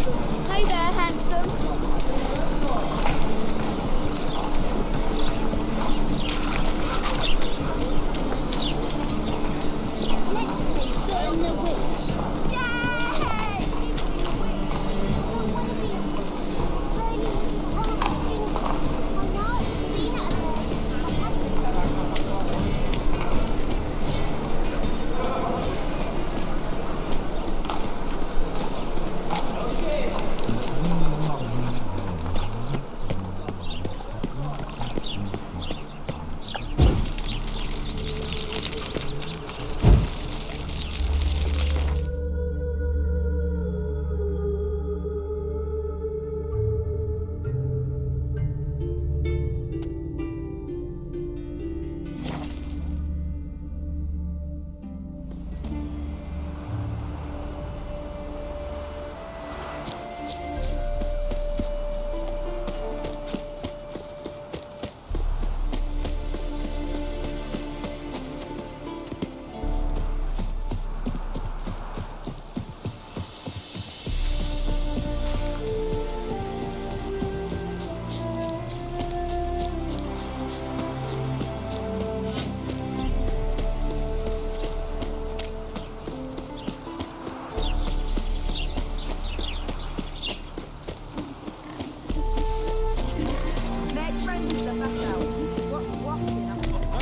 Hey there, handsome. Let's play Burn the Witch. Yay! Teach me a witch. Don't want to be a witch. Burning witch is horrible stinky. I know. Being at a burning, I hate it.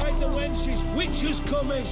Hide the wenches! Witches coming!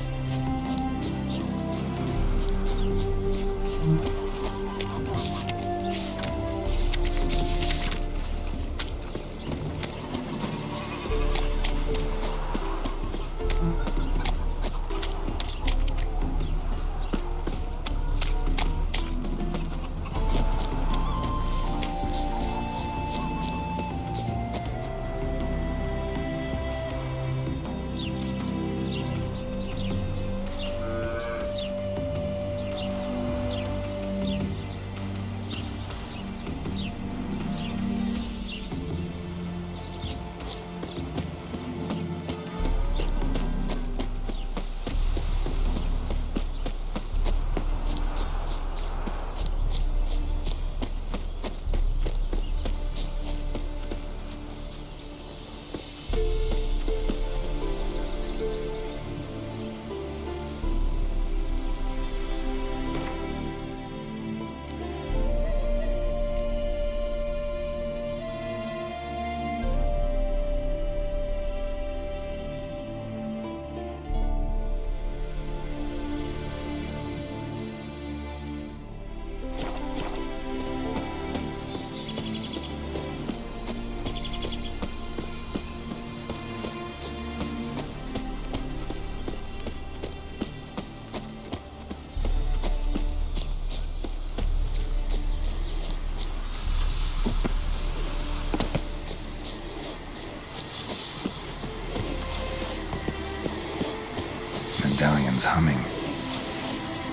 Medallion's humming.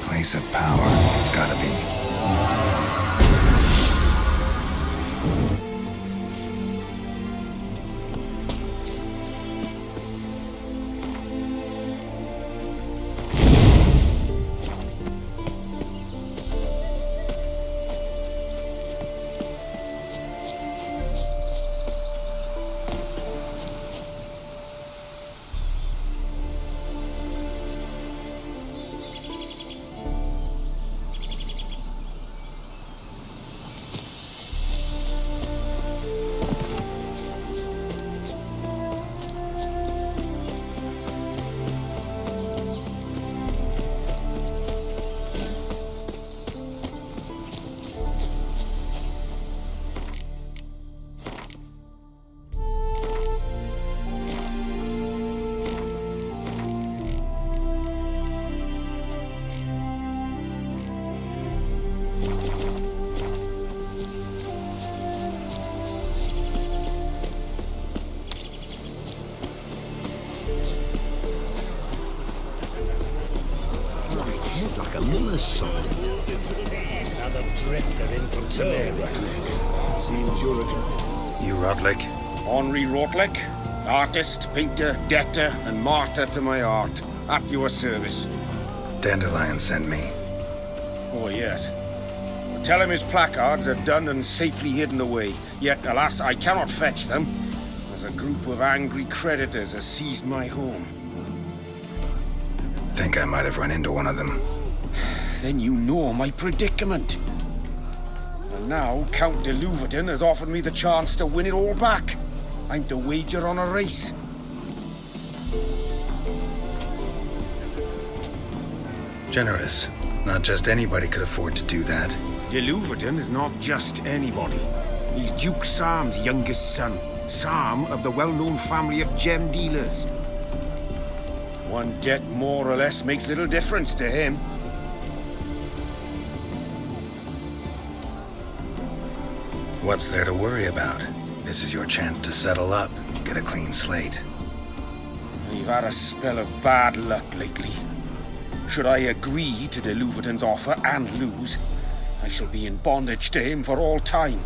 Place of power, it's gotta be. Like a miller's son. Another drifter in from Temeric. Seems you're You Rotlick? Henri Rotlick, artist, painter, debtor, and martyr to my art, at your service. Dandelion sent me. Oh, yes. Tell him his placards are done and safely hidden away. Yet, alas, I cannot fetch them, as a group of angry creditors has seized my home. Think I might have run into one of them. Then you know my predicament. And now Count de Louverton has offered me the chance to win it all back. I'm to wager on a race. Generous. Not just anybody could afford to do that. De Louverton is not just anybody. He's Duke Sam's youngest son. Sam of the well-known family of gem dealers. One debt more or less makes little difference to him. What's there to worry about? This is your chance to settle up, get a clean slate. You've had a spell of bad luck lately. Should I agree to de Louverton's offer and lose, I shall be in bondage to him for all time.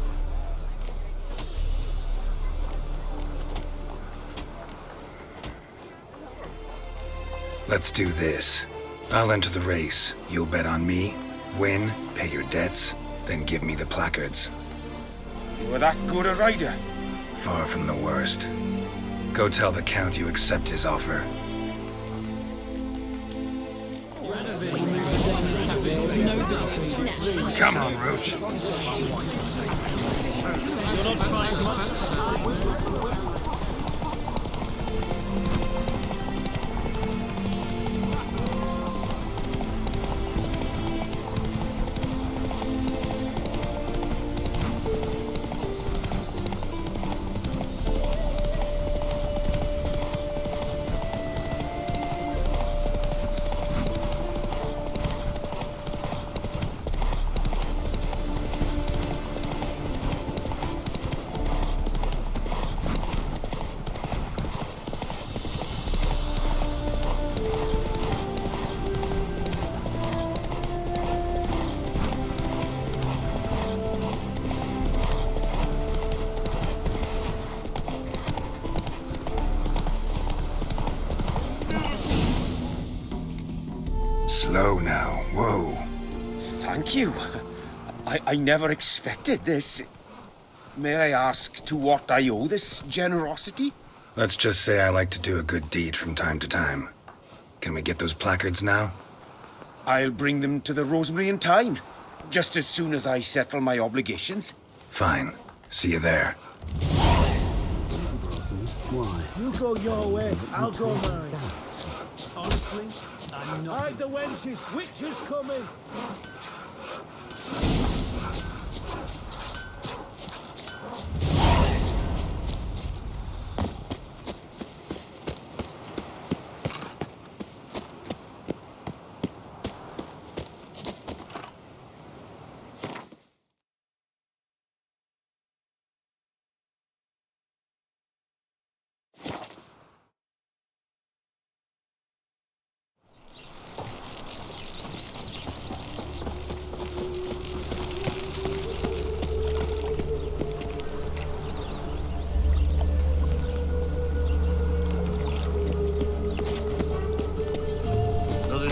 Let's do this. I'll enter the race. You'll bet on me, win, pay your debts, then give me the placards. You were that good a rider? Far from the worst. Go tell the Count you accept his offer. Come on, Roach. Slow now. Whoa. Thank you. I never expected this. May I ask to what I owe this generosity? Let's just say I like to do a good deed from time to time. Can we get those placards now? I'll bring them to the Rosemary in time, just as soon as I settle my obligations. Fine. See you there. You go your way, I'll go mine. Honestly, I'm not. Hide the wenches, witches coming.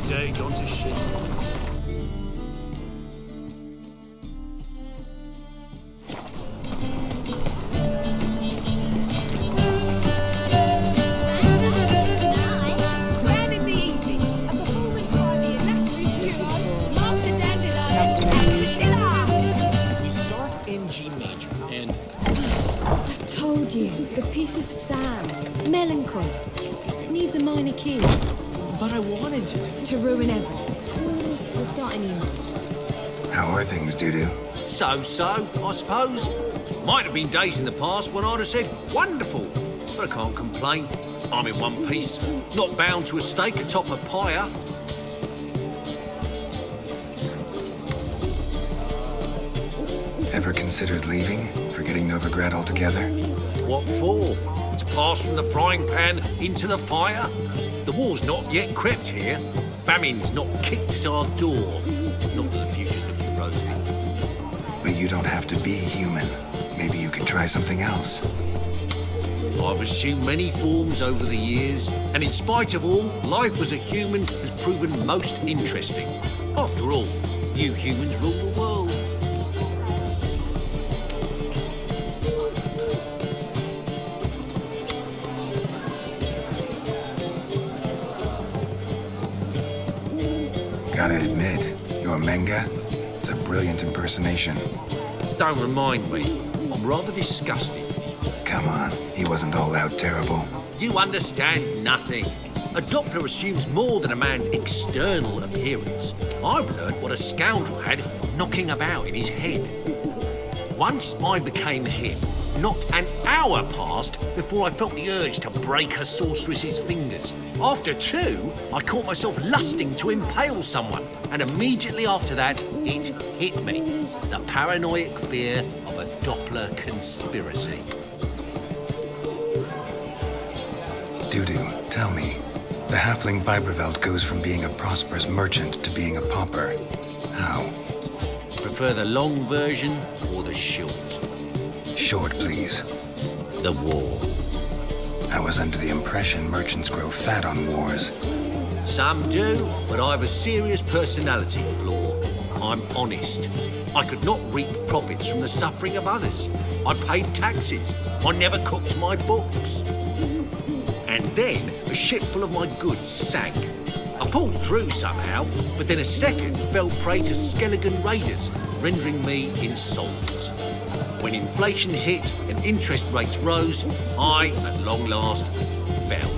Day gone to shit. Told you, the piece is sad, melancholy. It needs a minor key. But I wanted To ruin everything. We'll start an email. How are things, Dudu? So, I suppose. Might have been days in the past when I'd have said, wonderful. But I can't complain. I'm in one piece, not bound to a stake atop a pyre. Ever considered leaving? Forgetting Novigrad altogether? What for? To pass from the frying pan into the fire? The war's not yet crept here. Famine's not kicked at our door. Not that the future's looking rosy. But you don't have to be human. Maybe you could try something else. I've assumed many forms over the years, and in spite of all, life as a human has proven most interesting. After all, you humans rule the world. Gotta admit, your Menga, it's a brilliant impersonation. Don't remind me. I'm rather disgusted. Come on, he wasn't all out terrible. You understand nothing. A Doppler assumes more than a man's external appearance. I've learned what a scoundrel had knocking about in his head. Once I became him, not an hour passed before I felt the urge to break a sorceress's fingers. After 2, I caught myself lusting to impale someone, and immediately after that, it hit me. The paranoid fear of a Doppler conspiracy. Dudu, tell me, the halfling Biberveld goes from being a prosperous merchant to being a pauper. How? Prefer the long version or the short? Short, please. The war. I was under the impression merchants grow fat on wars. Some do, but I have a serious personality flaw. I'm honest. I could not reap profits from the suffering of others. I paid taxes. I never cooked my books. And then a ship full of my goods sank. I pulled through somehow, but then a second fell prey to Skelligan raiders, rendering me insolvent. When inflation hit and interest rates rose, I, at long last, fell.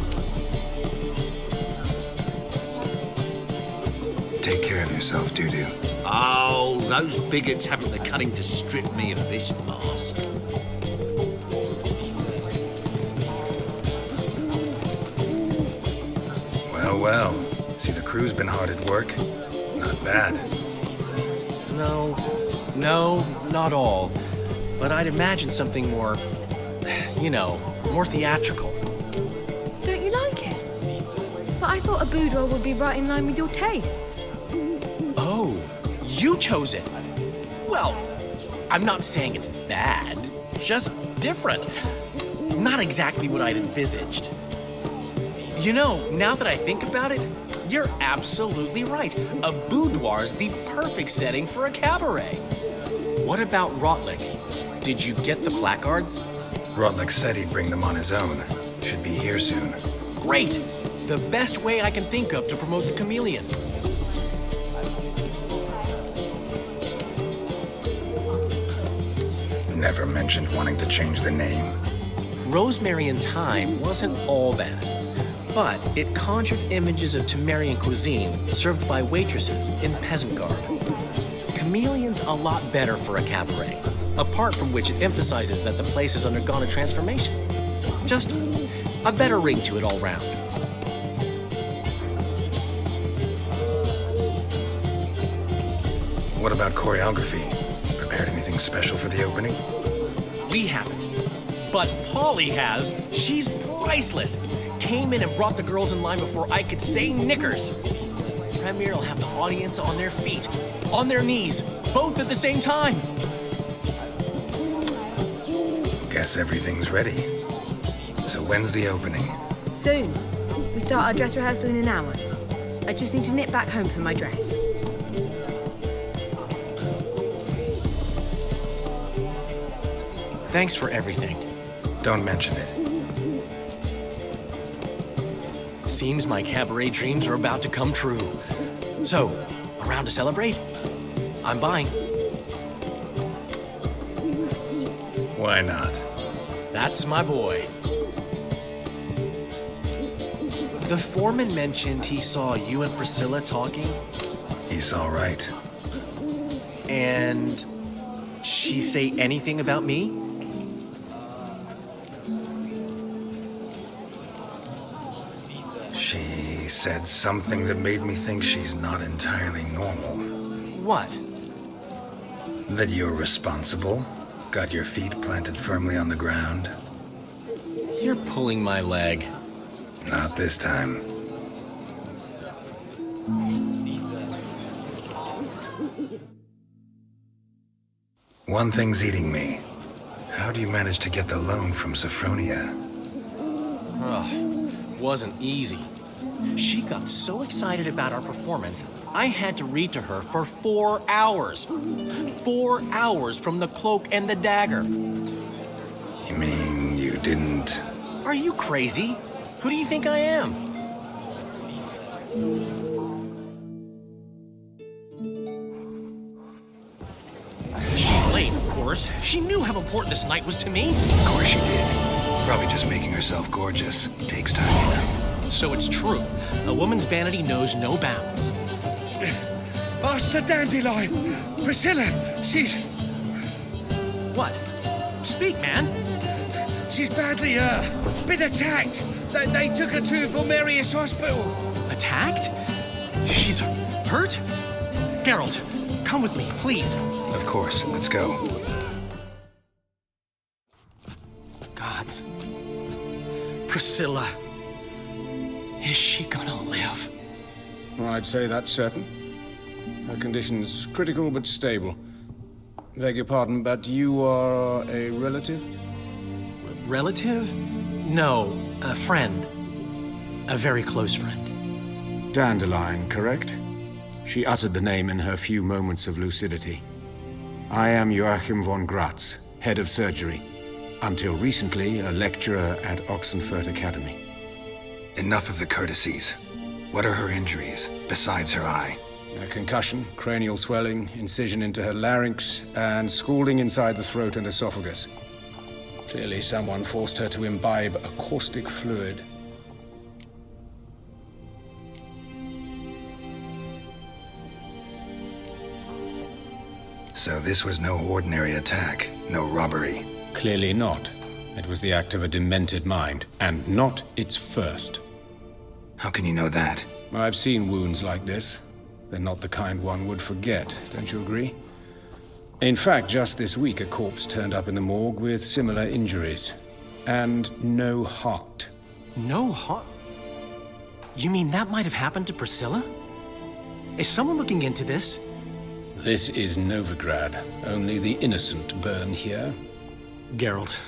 Take care of yourself, Dudu. Oh, those bigots haven't the cunning to strip me of this mask. Well, see, the crew's been hard at work. Not bad. No, not all. But I'd imagine something more, more theatrical. Don't you like it? But I thought a boudoir would be right in line with your tastes. Oh, you chose it. Well, I'm not saying it's bad, just different. Not exactly what I'd envisaged. Now that I think about it, you're absolutely right. A boudoir's the perfect setting for a cabaret. What about Rotlick? Did you get the placards? Rotlick said he'd bring them on his own. Should be here soon. Great! The best way I can think of to promote the chameleon. Never mentioned wanting to change the name. Rosemary and Thyme wasn't all bad, but it conjured images of Temerian cuisine served by waitresses in peasant garb. Chameleon's a lot better for a cabaret, apart from which it emphasizes that the place has undergone a transformation. Just a better ring to it all round. What about choreography? Prepared anything special for the opening? We haven't. But Polly has. She's priceless. Came in and brought the girls in line before I could say knickers. Premier will have the audience on their feet, on their knees, both at the same time. Guess everything's ready. So when's the opening? Soon. We start our dress rehearsal in an hour. I just need to nip back home for my dress. Thanks for everything. Don't mention it. Seems my cabaret dreams are about to come true. So, around to celebrate? I'm buying. Why not? That's my boy. The foreman mentioned he saw you and Priscilla talking, He's all right. and she say anything about me? She said something that made me think she's not entirely normal. What? That you're responsible, got your feet planted firmly on the ground. You're pulling my leg. Not this time. One thing's eating me. How do you manage to get the loan from Sophronia? Wasn't easy. She got so excited about our performance, I had to read to her for 4 hours. 4 hours from the Cloak and the Dagger. You mean you didn't... Are you crazy? Who do you think I am? lying, of course. She knew how important this night was to me. Of course she did. Probably just making herself gorgeous. Takes time, you know. So it's true. A woman's vanity knows no bounds. Master Dandelion! Priscilla, she's What? Speak, man. badly, been attacked. They took her to Vulmerius Hospital. Attacked? She's hurt? Geralt, come with me, please. Of course, let's go. Gods. Priscilla. Is she gonna live? I'd say that's certain. Her condition's critical but stable. Beg your pardon, but you are a relative? Relative? No, a friend. A very close friend. Dandelion, correct? She uttered the name in her few moments of lucidity. I am Joachim von Gratz, head of surgery. Until recently, a lecturer at Oxenfurt Academy. Enough of the courtesies. What are her injuries, besides her eye? A concussion, cranial swelling, incision into her larynx, and scalding inside the throat and esophagus. Clearly someone forced her to imbibe a caustic fluid. So this was no ordinary attack, no robbery. Clearly not. It was the act of a demented mind, and not its first. How can you know that? I've seen wounds like this. They're not the kind one would forget, don't you agree? In fact, just this week a corpse turned up in the morgue with similar injuries. And no heart. No heart? You mean that might have happened to Priscilla? Is someone looking into this? This is Novigrad. Only the innocent burn here. Geralt,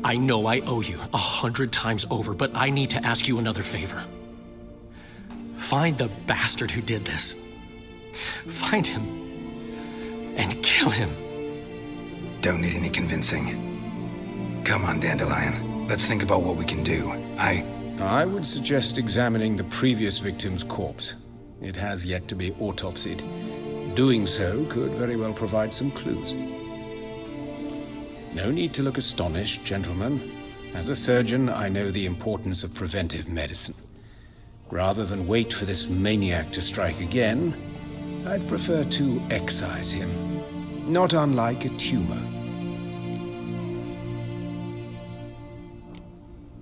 I know I owe you 100 times over, but I need to ask you another favor. Find the bastard who did this. Find him and kill him. Don't need any convincing. Come on, Dandelion. Let's think about what we can do. I would suggest examining the previous victim's corpse. It has yet to be autopsied. Doing so could very well provide some clues. No need to look astonished, gentlemen. As a surgeon, I know the importance of preventive medicine. Rather than wait for this maniac to strike again, I'd prefer to excise him. Not unlike a tumor.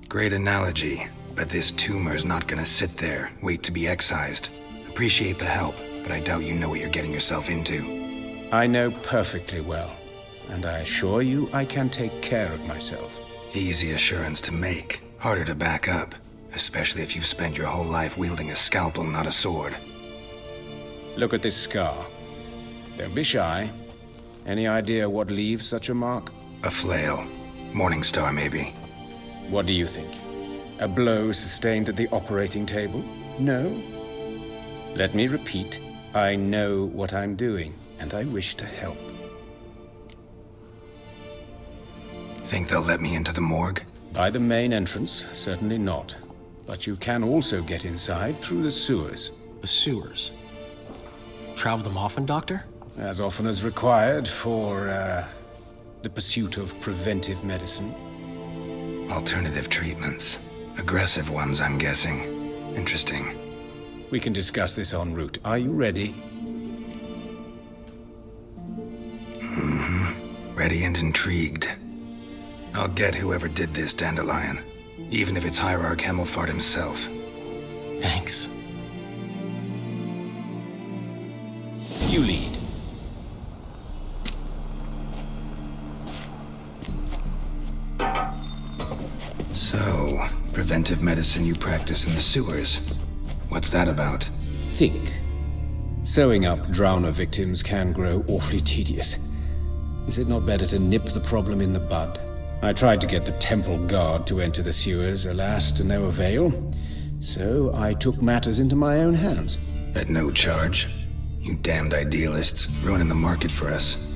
Great analogy, but this tumor's not gonna sit there, wait to be excised. Appreciate the help, but I doubt you know what you're getting yourself into. I know perfectly well, and I assure you I can take care of myself. Easy assurance to make, harder to back up, especially if you've spent your whole life wielding a scalpel, not a sword. Look at this scar. Don't be shy. Any idea what leaves such a mark? A flail. Morning star, maybe. What do you think? A blow sustained at the operating table? No? Let me repeat. I know what I'm doing, and I wish to help. Think they'll let me into the morgue? By the main entrance, certainly not. But you can also get inside through the sewers. The sewers. Travel them often, Doctor? As often as required for, the pursuit of preventive medicine. Alternative treatments. Aggressive ones, I'm guessing. Interesting. We can discuss this en route. Are you ready? Ready and intrigued. I'll get whoever did this, Dandelion. Even if it's Hierarch Hemmelfart himself. Thanks. You lead. So, preventive medicine you practice in the sewers. What's that about? Think. Sewing up drowner victims can grow awfully tedious. Is it not better to nip the problem in the bud? I tried to get the temple guard to enter the sewers, alas, to no avail. So I took matters into my own hands. At no charge. You damned idealists, ruining the market for us.